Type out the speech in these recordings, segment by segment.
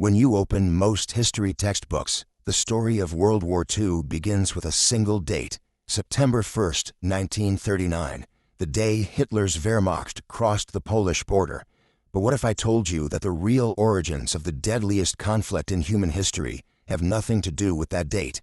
When you open most history textbooks, the story of World War II begins with a single date, September 1st, 1939, the day Hitler's Wehrmacht crossed the Polish border. But what if I told you that the real origins of the deadliest conflict in human history have nothing to do with that date?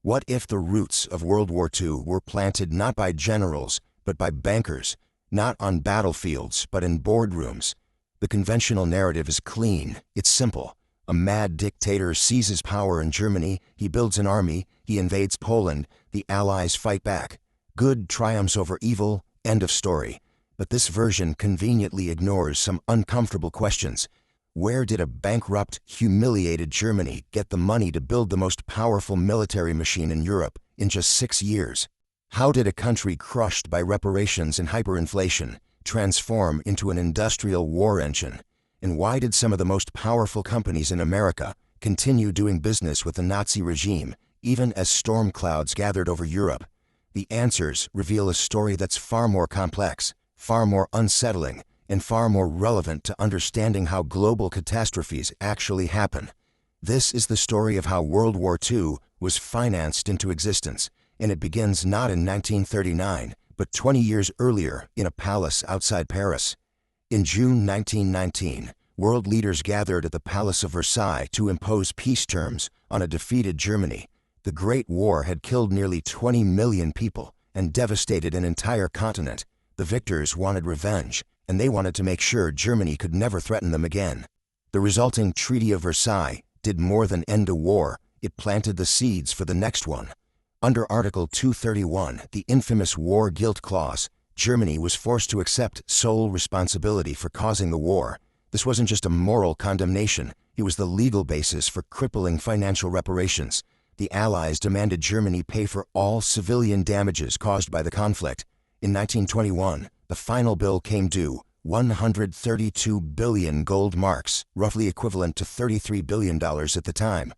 What if the roots of World War II were planted not by generals, but by bankers, not on battlefields, but in boardrooms? The conventional narrative is clean, it's simple. A mad dictator seizes power in Germany, he builds an army, he invades Poland, the Allies fight back. Good triumphs over evil, end of story. But this version conveniently ignores some uncomfortable questions. Where did a bankrupt, humiliated Germany get the money to build the most powerful military machine in Europe in just 6 years? How did a country crushed by reparations and hyperinflation transform into an industrial war engine? And why did some of the most powerful companies in America continue doing business with the Nazi regime, even as storm clouds gathered over Europe? The answers reveal a story that's far more complex, far more unsettling, and far more relevant to understanding how global catastrophes actually happen. This is the story of how World War II was financed into existence, and it begins not in 1939, but 20 years earlier in a palace outside Paris. In June 1919, world leaders gathered at the Palace of Versailles to impose peace terms on a defeated Germany. The Great War had killed nearly 20 million people and devastated an entire continent. The victors wanted revenge, and they wanted to make sure Germany could never threaten them again. The resulting Treaty of Versailles did more than end a war, it planted the seeds for the next one. Under Article 231, the infamous War Guilt Clause, Germany was forced to accept sole responsibility for causing the war. This wasn't just a moral condemnation, it was the legal basis for crippling financial reparations. The Allies demanded Germany pay for all civilian damages caused by the conflict. In 1921, the final bill came due, 132 billion gold marks, roughly equivalent to $33 billion at the time.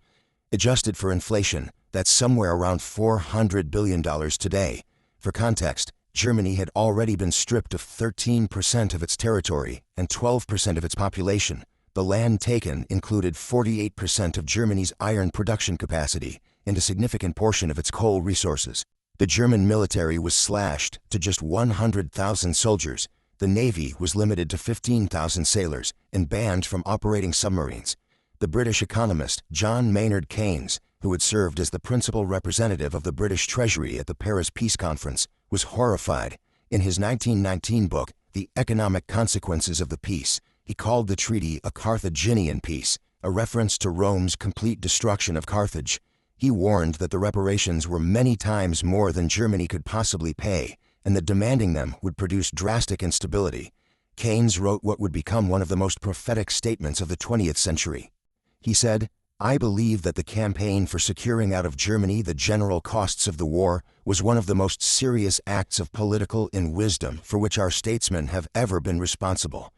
Adjusted for inflation, that's somewhere around $400 billion today. For context, Germany had already been stripped of 13% of its territory and 12% of its population. The land taken included 48% of Germany's iron production capacity and a significant portion of its coal resources. The German military was slashed to just 100,000 soldiers. The Navy was limited to 15,000 sailors and banned from operating submarines. The British economist John Maynard Keynes, who had served as the principal representative of the British Treasury at the Paris Peace Conference, was horrified. In his 1919 book, The Economic Consequences of the Peace, he called the treaty a Carthaginian peace, a reference to Rome's complete destruction of Carthage. He warned that the reparations were many times more than Germany could possibly pay, and that demanding them would produce drastic instability. Keynes wrote what would become one of the most prophetic statements of the 20th century. He said, "I believe that the campaign for securing out of Germany the general costs of the war was one of the most serious acts of political wisdom for which our statesmen have ever been responsible."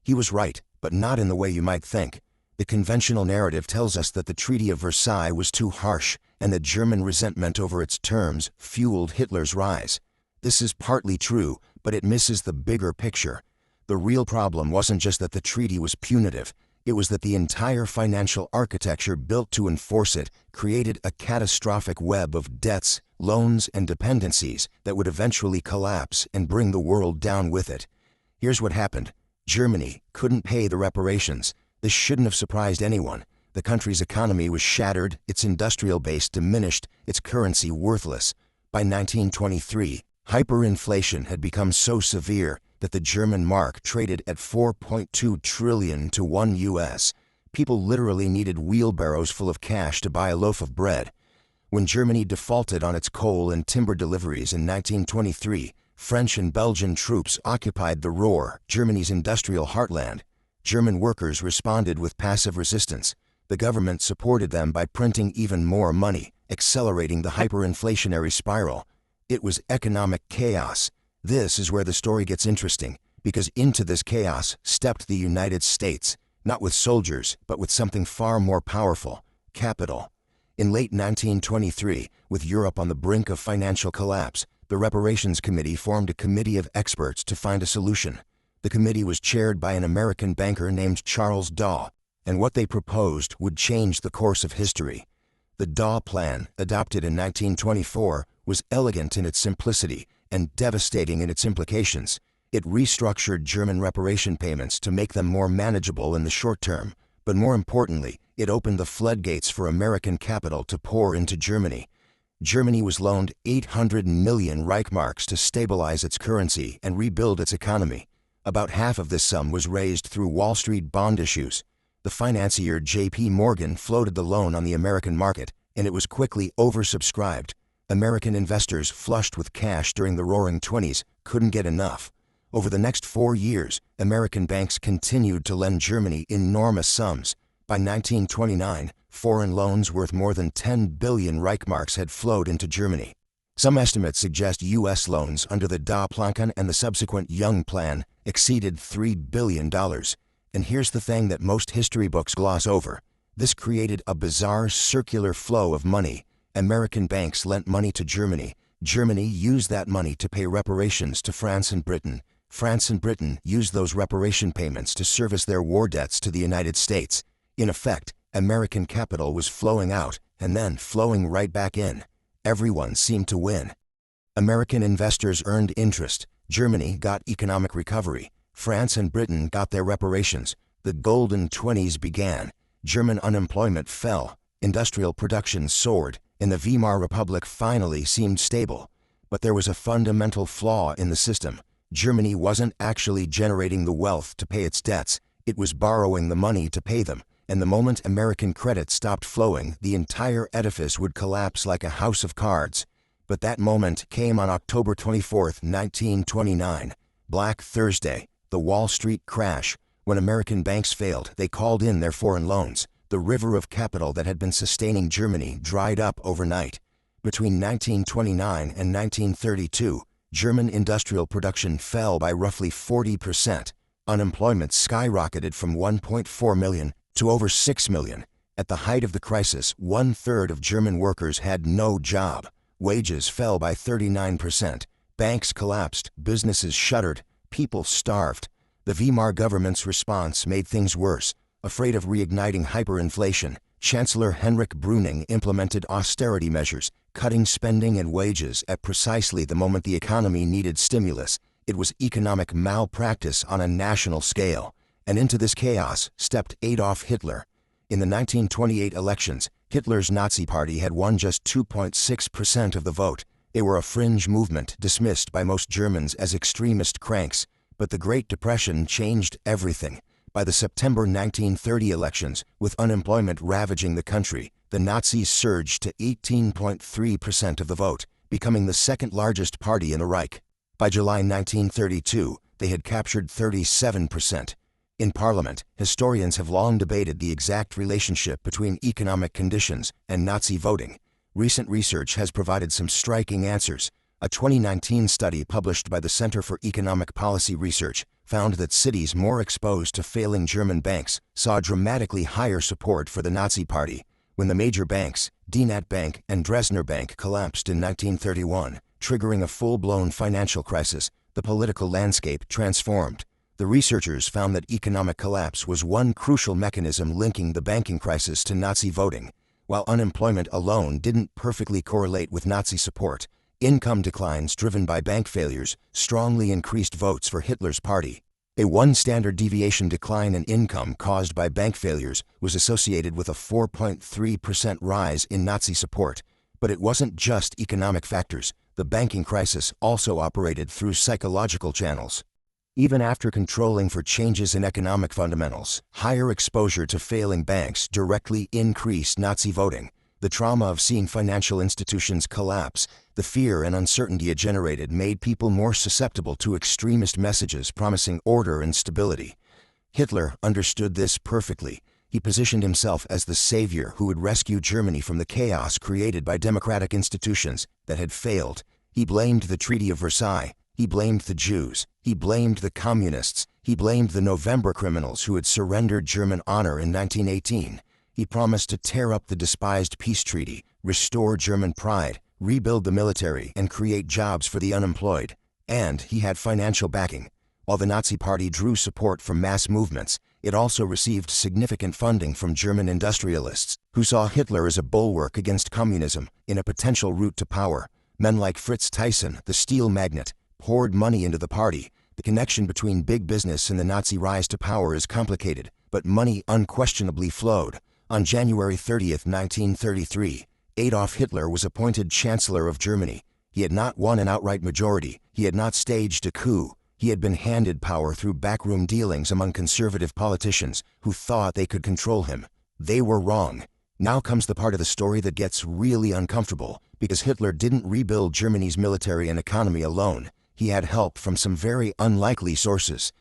He was right, but not in the way you might think. The conventional narrative tells us that the Treaty of Versailles was too harsh and that German resentment over its terms fueled Hitler's rise. This is partly true, but it misses the bigger picture. The real problem wasn't just that the treaty was punitive. It was that the entire financial architecture built to enforce it created a catastrophic web of debts, loans, and dependencies that would eventually collapse and bring the world down with it. Here's what happened. Germany couldn't pay the reparations. This shouldn't have surprised anyone. The country's economy was shattered, its industrial base diminished, its currency worthless. By 1923, hyperinflation had become so severe that the German mark traded at 4.2 trillion to $1. People literally needed wheelbarrows full of cash to buy a loaf of bread. When Germany defaulted on its coal and timber deliveries in 1923, French and Belgian troops occupied the Ruhr, Germany's industrial heartland. German workers responded with passive resistance. The government supported them by printing even more money, accelerating the hyperinflationary spiral. It was economic chaos. This is where the story gets interesting, because into this chaos stepped the United States, not with soldiers, but with something far more powerful, capital. In late 1923, with Europe on the brink of financial collapse, the Reparations Committee formed a committee of experts to find a solution. The committee was chaired by an American banker named Charles Dawes. and what they proposed would change the course of history. The Dawes Plan, adopted in 1924, was elegant in its simplicity and devastating in its implications. It restructured German reparation payments to make them more manageable in the short term, but more importantly, it opened the floodgates for American capital to pour into Germany. Germany was loaned 800 million Reichsmarks to stabilize its currency and rebuild its economy. About half of this sum was raised through Wall Street bond issues. The financier J.P. Morgan floated the loan on the American market, and it was quickly oversubscribed. American investors, flushed with cash during the Roaring '20s, couldn't get enough. Over the next 4 years, American banks continued to lend Germany enormous sums. By 1929, foreign loans worth more than 10 billion Reichsmarks had flowed into Germany. Some estimates suggest U.S. loans under the Dawes Plan and the subsequent Young Plan exceeded $3 billion. And here's the thing that most history books gloss over. This created a bizarre circular flow of money. American banks lent money to Germany. Germany used that money to pay reparations to France and Britain. France and Britain used those reparation payments to service their war debts to the United States. In effect, American capital was flowing out and then flowing right back in. Everyone seemed to win. American investors earned interest. Germany got economic recovery. France and Britain got their reparations. The Golden '20s began. German unemployment fell. Industrial production soared, and the Weimar Republic finally seemed stable. But there was a fundamental flaw in the system. Germany wasn't actually generating the wealth to pay its debts. It was borrowing the money to pay them. And the moment American credit stopped flowing, the entire edifice would collapse like a house of cards. But that moment came on October 24, 1929, Black Thursday, the Wall Street crash. When American banks failed, they called in their foreign loans. The river of capital that had been sustaining Germany dried up overnight. Between 1929 and 1932, German industrial production fell by roughly 40%. Unemployment skyrocketed from 1.4 million to over 6 million. At the height of the crisis, 1/3 of German workers had no job. Wages fell by 39%. Banks collapsed, businesses shuttered, people starved. The Weimar government's response made things worse. Afraid of reigniting hyperinflation, Chancellor Heinrich Brüning implemented austerity measures, cutting spending and wages at precisely the moment the economy needed stimulus. It was economic malpractice on a national scale. And into this chaos stepped Adolf Hitler. In the 1928 elections, Hitler's Nazi Party had won just 2.6% of the vote. They were a fringe movement dismissed by most Germans as extremist cranks. But the Great Depression changed everything. By the September 1930 elections, with unemployment ravaging the country, the Nazis surged to 18.3% of the vote, becoming the second largest party in the Reich. By July 1932, they had captured 37%. In Parliament, historians have long debated the exact relationship between economic conditions and Nazi voting. Recent research has provided some striking answers. A 2019 study published by the Center for Economic Policy Research found that cities more exposed to failing German banks saw dramatically higher support for the Nazi Party. When the major banks, DZ Bank and Dresdner Bank, collapsed in 1931, triggering a full-blown financial crisis, the political landscape transformed. The researchers found that economic collapse was one crucial mechanism linking the banking crisis to Nazi voting. While unemployment alone didn't perfectly correlate with Nazi support, income declines driven by bank failures strongly increased votes for Hitler's party. A one-standard deviation decline in income caused by bank failures was associated with a 4.3% rise in Nazi support. But it wasn't just economic factors. The banking crisis also operated through psychological channels. Even after controlling for changes in economic fundamentals, higher exposure to failing banks directly increased Nazi voting. The trauma of seeing financial institutions collapse, the fear and uncertainty it generated made people more susceptible to extremist messages promising order and stability. Hitler understood this perfectly. He positioned himself as the savior who would rescue Germany from the chaos created by democratic institutions that had failed. He blamed the Treaty of Versailles. He blamed the Jews. He blamed the communists. He blamed the November criminals who had surrendered German honor in 1918. He promised to tear up the despised peace treaty, restore German pride, rebuild the military, and create jobs for the unemployed. And he had financial backing. While the Nazi Party drew support from mass movements, It also received significant funding from German industrialists, who saw Hitler as a bulwark against communism in a potential route to power. Men like Fritz Thyssen, the steel magnate, poured money into the party. The connection between big business and the Nazi rise to power is complicated, but money unquestionably flowed. On January 30, 1933, Adolf Hitler was appointed Chancellor of Germany. He had not won an outright majority. He had not staged a coup. He had been handed power through backroom dealings among conservative politicians who thought they could control him. They were wrong. Now comes the part of the story that gets really uncomfortable, because Hitler didn't rebuild Germany's military and economy alone. He had help from some very unlikely sources.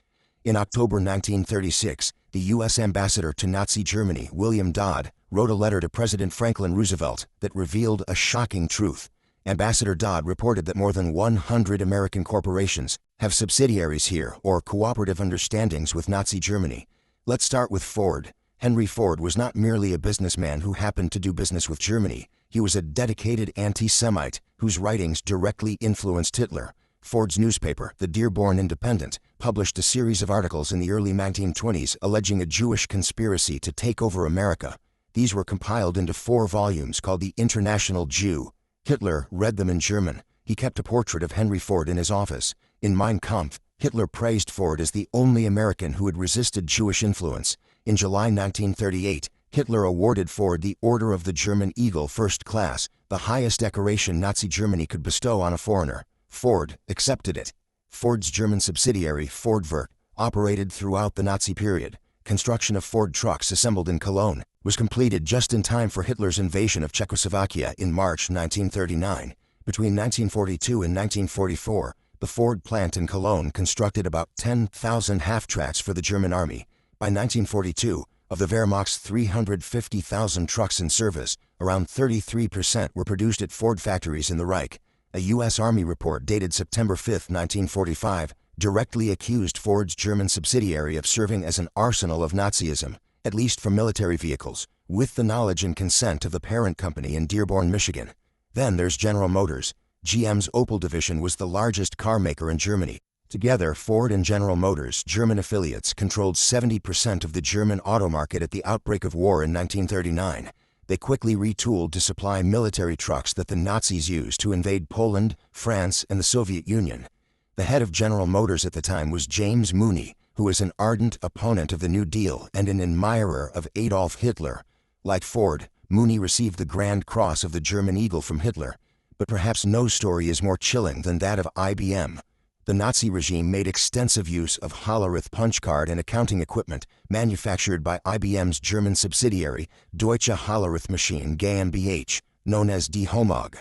In October 1936, the U.S. ambassador to Nazi Germany, William Dodd, wrote a letter to President Franklin Roosevelt that revealed a shocking truth. Ambassador Dodd reported that more than 100 American corporations have subsidiaries here or cooperative understandings with Nazi Germany. Let's start with Ford. Henry Ford was not merely a businessman who happened to do business with Germany. He was a dedicated anti-Semite whose writings directly influenced Hitler. Ford's newspaper, the Dearborn Independent, published a series of articles in the early 1920s alleging a Jewish conspiracy to take over America. These were compiled into 4 volumes called The International Jew. Hitler read them in German. He kept a portrait of Henry Ford in his office. In Mein Kampf, Hitler praised Ford as the only American who had resisted Jewish influence. In July 1938, Hitler awarded Ford the Order of the German Eagle First Class, the highest decoration Nazi Germany could bestow on a foreigner. Ford accepted it. Ford's German subsidiary, Fordwerk, operated throughout the Nazi period. Construction of Ford trucks assembled in Cologne was completed just in time for Hitler's invasion of Czechoslovakia in March 1939. Between 1942 and 1944, the Ford plant in Cologne constructed about 10,000 half-tracks for the German army. By 1942, of the Wehrmacht's 350,000 trucks in service, around 33% were produced at Ford factories in the Reich. A U.S. Army report dated September 5, 1945, directly accused Ford's German subsidiary of serving as an arsenal of Nazism, at least for military vehicles, with the knowledge and consent of the parent company in Dearborn, Michigan. Then there's General Motors. GM's Opel division was the largest car maker in Germany. Together, Ford and General Motors, German affiliates, controlled 70% of the German auto market at the outbreak of war in 1939. They quickly retooled to supply military trucks that the Nazis used to invade Poland, France, and the Soviet Union. The head of General Motors at the time was James Mooney, who was an ardent opponent of the New Deal and an admirer of Adolf Hitler. Like Ford, Mooney received the Grand Cross of the German Eagle from Hitler. But perhaps no story is more chilling than that of IBM. The Nazi regime made extensive use of Hollerith punch card and accounting equipment manufactured by IBM's German subsidiary, Deutsche Hollerith Maschine GmbH, known as Die Homog.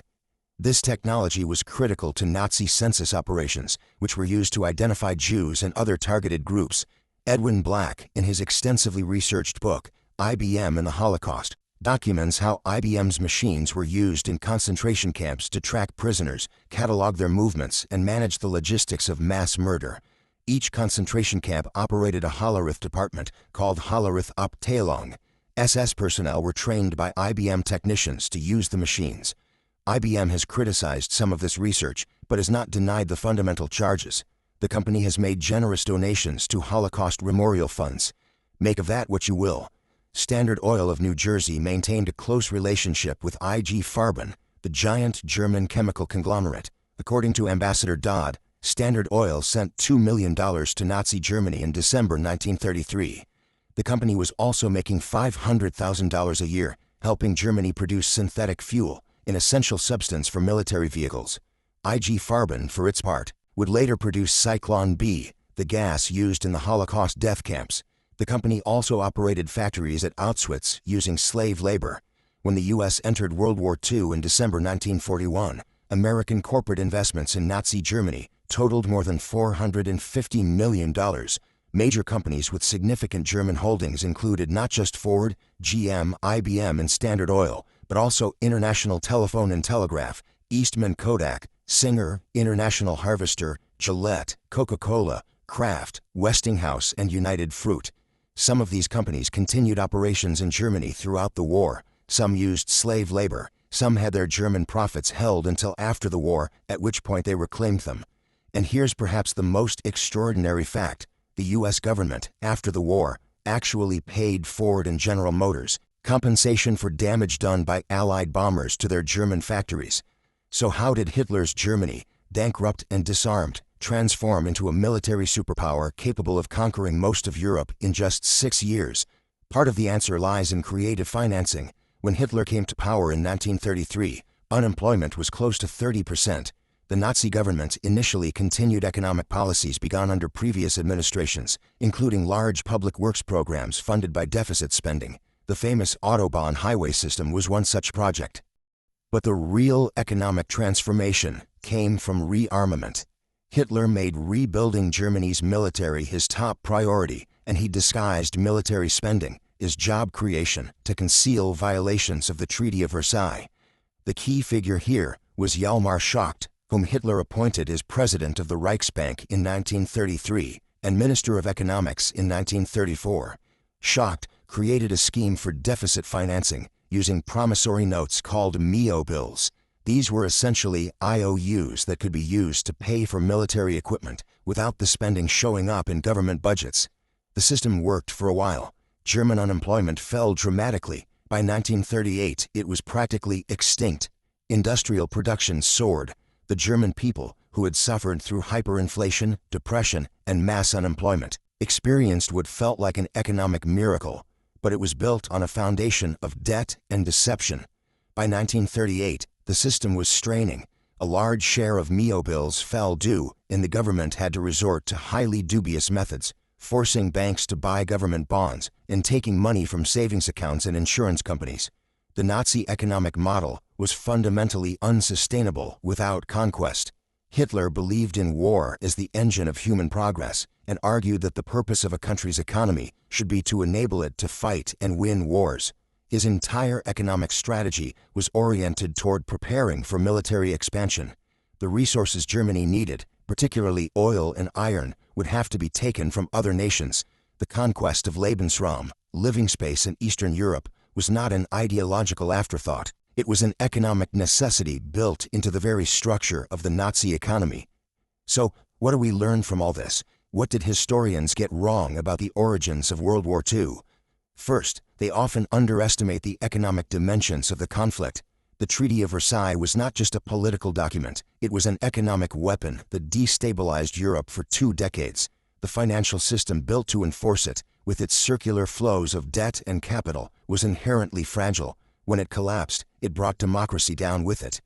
This technology was critical to Nazi census operations, which were used to identify Jews and other targeted groups. Edwin Black, in his extensively researched book, IBM and the Holocaust, documents how IBM's machines were used in concentration camps to track prisoners, catalog their movements, and manage the logistics of mass murder. Each concentration camp operated a Hollerith department called Hollerith Abteilung. SS personnel were trained by IBM technicians to use the machines. IBM has criticized some of this research, but has not denied the fundamental charges. The company has made generous donations to Holocaust memorial funds. Make of that what you will. Standard Oil of New Jersey maintained a close relationship with IG Farben, the giant German chemical conglomerate. According to Ambassador Dodd, Standard Oil sent $2 million to Nazi Germany in December 1933. The company was also making $500,000 a year, helping Germany produce synthetic fuel, an essential substance for military vehicles. IG Farben, for its part, would later produce Cyclone B, the gas used in the Holocaust death camps. The company also operated factories at Auschwitz using slave labor. When the U.S. entered World War II in December 1941, American corporate investments in Nazi Germany totaled more than $450 million. Major companies with significant German holdings included not just Ford, GM, IBM, and Standard Oil, but also International Telephone and Telegraph, Eastman Kodak, Singer, International Harvester, Gillette, Coca-Cola, Kraft, Westinghouse, and United Fruit. Some of these companies continued operations in Germany throughout the war. Some used slave labor. Some had their German profits held until after the war, at which point they reclaimed them. And here's perhaps the most extraordinary fact. The U.S. government, after the war, actually paid Ford and General Motors compensation for damage done by Allied bombers to their German factories. So how did Hitler's Germany, bankrupt and disarmed, transform into a military superpower capable of conquering most of Europe in just 6 years? Part of the answer lies in creative financing. When Hitler came to power in 1933, unemployment was close to 30%. The Nazi government initially continued economic policies begun under previous administrations, including large public works programs funded by deficit spending. The famous Autobahn highway system was one such project. But the real economic transformation came from rearmament. Hitler made rebuilding Germany's military his top priority, and he disguised military spending as job creation to conceal violations of the Treaty of Versailles. The key figure here was Hjalmar Schacht, whom Hitler appointed as president of the Reichsbank in 1933 and Minister of Economics in 1934. Schacht created a scheme for deficit financing using promissory notes called Mio bills. These were essentially IOUs that could be used to pay for military equipment without the spending showing up in government budgets. The system worked for a while. German unemployment fell dramatically. By 1938, it was practically extinct. Industrial production soared. The German people, who had suffered through hyperinflation, depression, and mass unemployment, experienced what felt like an economic miracle, but it was built on a foundation of debt and deception. By 1938, the system was straining. A large share of Mio bills fell due, and the government had to resort to highly dubious methods, forcing banks to buy government bonds and taking money from savings accounts and insurance companies. The Nazi economic model was fundamentally unsustainable without conquest. Hitler believed in war as the engine of human progress and argued that the purpose of a country's economy should be to enable it to fight and win wars. His entire economic strategy was oriented toward preparing for military expansion. The resources Germany needed, particularly oil and iron, would have to be taken from other nations. The conquest of Lebensraum, living space in Eastern Europe, was not an ideological afterthought. It was an economic necessity built into the very structure of the Nazi economy. So, what do we learn from all this? What did historians get wrong about the origins of World War II? First, they often underestimate the economic dimensions of the conflict. The Treaty of Versailles was not just a political document, it was an economic weapon that destabilized Europe for 2 decades. The financial system built to enforce it, with its circular flows of debt and capital, was inherently fragile. When it collapsed, it brought democracy down with it.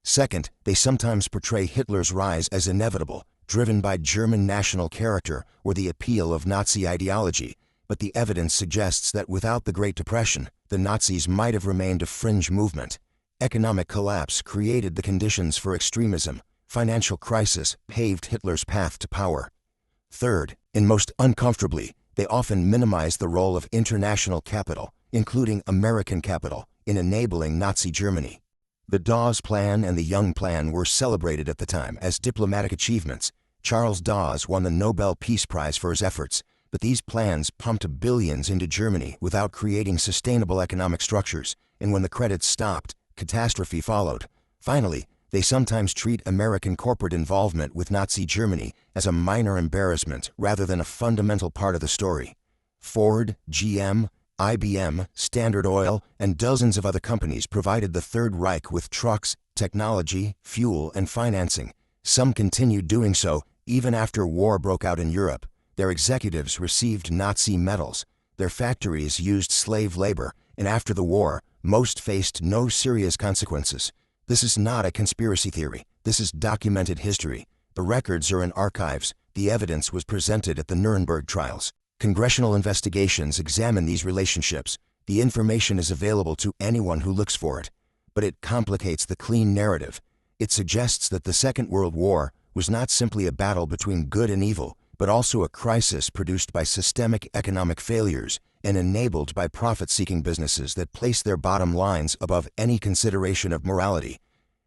Second, they sometimes portray Hitler's rise as inevitable, driven by German national character or the appeal of Nazi ideology. But the evidence suggests that without the Great Depression, the Nazis might have remained a fringe movement. Economic collapse created the conditions for extremism. Financial crisis paved Hitler's path to power. Third, and most uncomfortably, they often minimize the role of international capital, including American capital, in enabling Nazi Germany. The Dawes Plan and the Young Plan were celebrated at the time as diplomatic achievements. Charles Dawes won the Nobel Peace Prize for his efforts, but these plans pumped billions into Germany without creating sustainable economic structures, and when the credits stopped, catastrophe followed. Finally, they sometimes treat American corporate involvement with Nazi Germany as a minor embarrassment rather than a fundamental part of the story. Ford, GM, IBM, Standard Oil, and dozens of other companies provided the Third Reich with trucks, technology, fuel, and financing. Some continued doing so even after war broke out in Europe. Their executives received Nazi medals. Their factories used slave labor, and after the war, most faced no serious consequences. This is not a conspiracy theory. This is documented history. The records are in archives. The evidence was presented at the Nuremberg trials. Congressional investigations examine these relationships. The information is available to anyone who looks for it. But it complicates the clean narrative. It suggests that the Second World War was not simply a battle between good and evil, but also a crisis produced by systemic economic failures and enabled by profit-seeking businesses that place their bottom lines above any consideration of morality.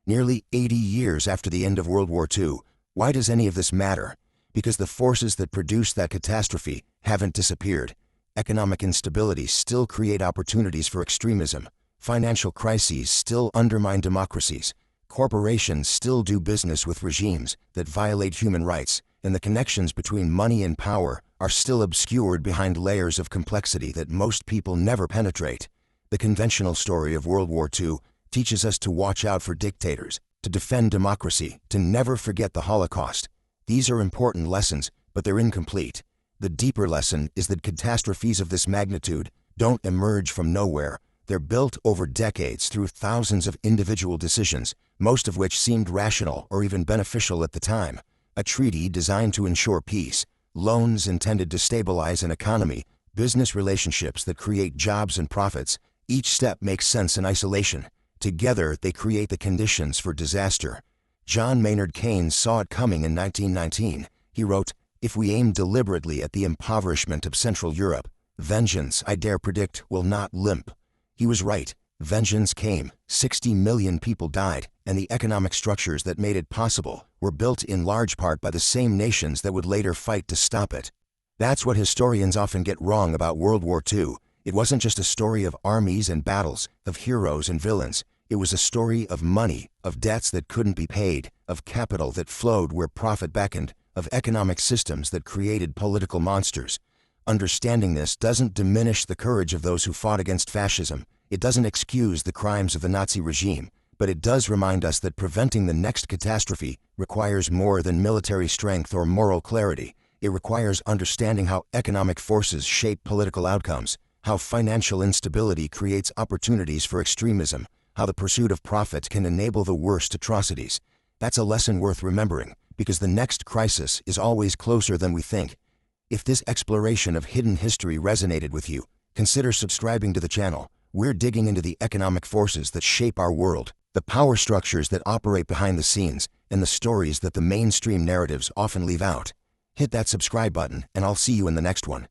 Nearly 80 years after the end of World War II, why does any of this matter? Because the forces that produced that catastrophe haven't disappeared. Economic instabilities still create opportunities for extremism. Financial crises still undermine democracies. Corporations still do business with regimes that violate human rights, and the connections between money and power are still obscured behind layers of complexity that most people never penetrate. The conventional story of World War II teaches us to watch out for dictators, to defend democracy, to never forget the Holocaust. These are important lessons, but they're incomplete. The deeper lesson is that catastrophes of this magnitude don't emerge from nowhere. They're built over decades through thousands of individual decisions, most of which seemed rational or even beneficial at the time. A treaty designed to ensure peace, loans intended to stabilize an economy, business relationships that create jobs and profits. Each step makes sense in isolation. Together, they create the conditions for disaster. John Maynard Keynes saw it coming in 1919. He wrote, "If we aim deliberately at the impoverishment of Central Europe, vengeance, I dare predict, will not limp." He was right. Vengeance came, 60 million people died, and the economic structures that made it possible were built in large part by the same nations that would later fight to stop it. That's what historians often get wrong about World War II. It wasn't just a story of armies and battles, of heroes and villains. It was a story of money, of debts that couldn't be paid, of capital that flowed where profit beckoned, of economic systems that created political monsters. Understanding this doesn't diminish the courage of those who fought against fascism. It doesn't excuse the crimes of the Nazi regime, but it does remind us that preventing the next catastrophe requires more than military strength or moral clarity. It requires understanding how economic forces shape political outcomes, how financial instability creates opportunities for extremism, how the pursuit of profit can enable the worst atrocities. That's a lesson worth remembering, because the next crisis is always closer than we think. If this exploration of hidden history resonated with you, consider subscribing to the channel. We're digging into the economic forces that shape our world, the power structures that operate behind the scenes, and the stories that the mainstream narratives often leave out. Hit that subscribe button, and I'll see you in the next one.